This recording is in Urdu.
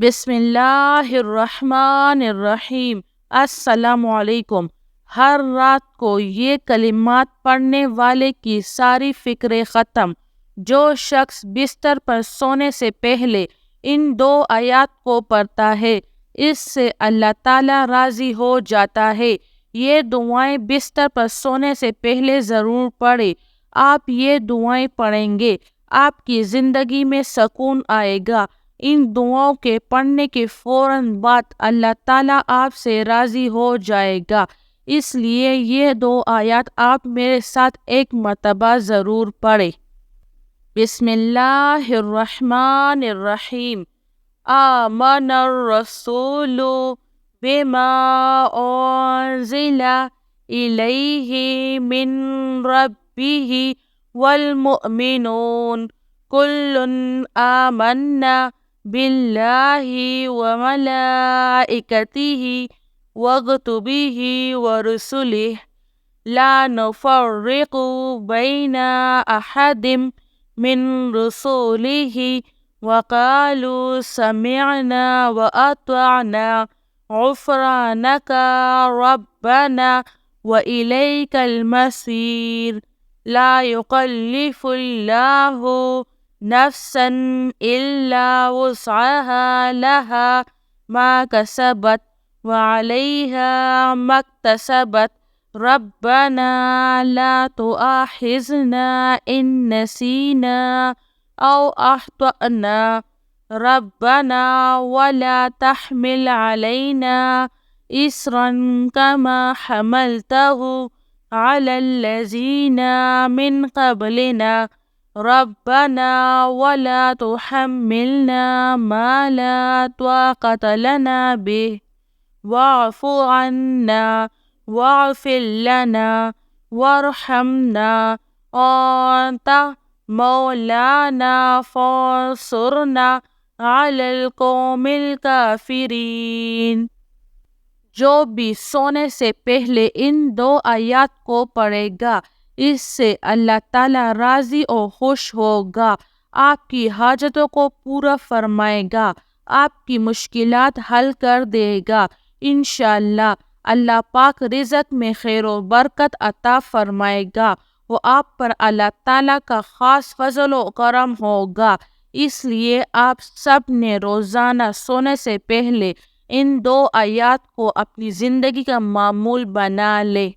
بسم اللہ الرحمن الرحیم۔ السلام علیکم۔ ہر رات کو یہ کلمات پڑھنے والے کی ساری فکریں ختم۔ جو شخص بستر پر سونے سے پہلے ان 2 آیات کو پڑھتا ہے اس سے اللہ تعالیٰ راضی ہو جاتا ہے۔ یہ دعائیں بستر پر سونے سے پہلے ضرور پڑھیں۔ آپ یہ دعائیں پڑھیں گے آپ کی زندگی میں سکون آئے گا۔ ان دعاؤں کے پڑھنے کے فوراً بعد اللہ تعالیٰ آپ سے راضی ہو جائے گا، اس لیے یہ 2 آیات آپ میرے ساتھ ایک مرتبہ ضرور پڑھیں۔ بسم اللہ الرحمن الرحیم۔ آمن الرسول بما انزل الیہ من ربہ والمؤمنون کل آمنا باللہ وملائکتہ وکتبہ ورسلہ لا نفرق بین احد من رسلہ وقالوا سمعنا واطعنا غفرانک ربنا وإلیک المصیر۔ لا یکلف اللہ نفسا الا وسعها لها ما کسبت وعلیہا ما اکتسبت ربنا لا تؤاخذنا ان نسینا او اخطأنا ربنا ولا تحمل علینا اصرا كما حملته على الذین من قبلنا ربنا ولا تحملنا ما لا طاقة لنا به واعف عنا واغفر لنا وارحمنا أنت مولانا فانصرنا على القوم الكافرين۔ جو بھی سونے سے پہلے ان 2 آیات کو پڑھے گا اس سے اللہ تعالیٰ راضی اور خوش ہوگا، آپ کی حاجتوں کو پورا فرمائے گا، آپ کی مشکلات حل کر دے گا۔ انشاءاللہ اللہ پاک رزق میں خیر و برکت عطا فرمائے گا، وہ آپ پر اللہ تعالیٰ کا خاص فضل و کرم ہوگا۔ اس لیے آپ سب نے روزانہ سونے سے پہلے ان 2 آیات کو اپنی زندگی کا معمول بنا لیں۔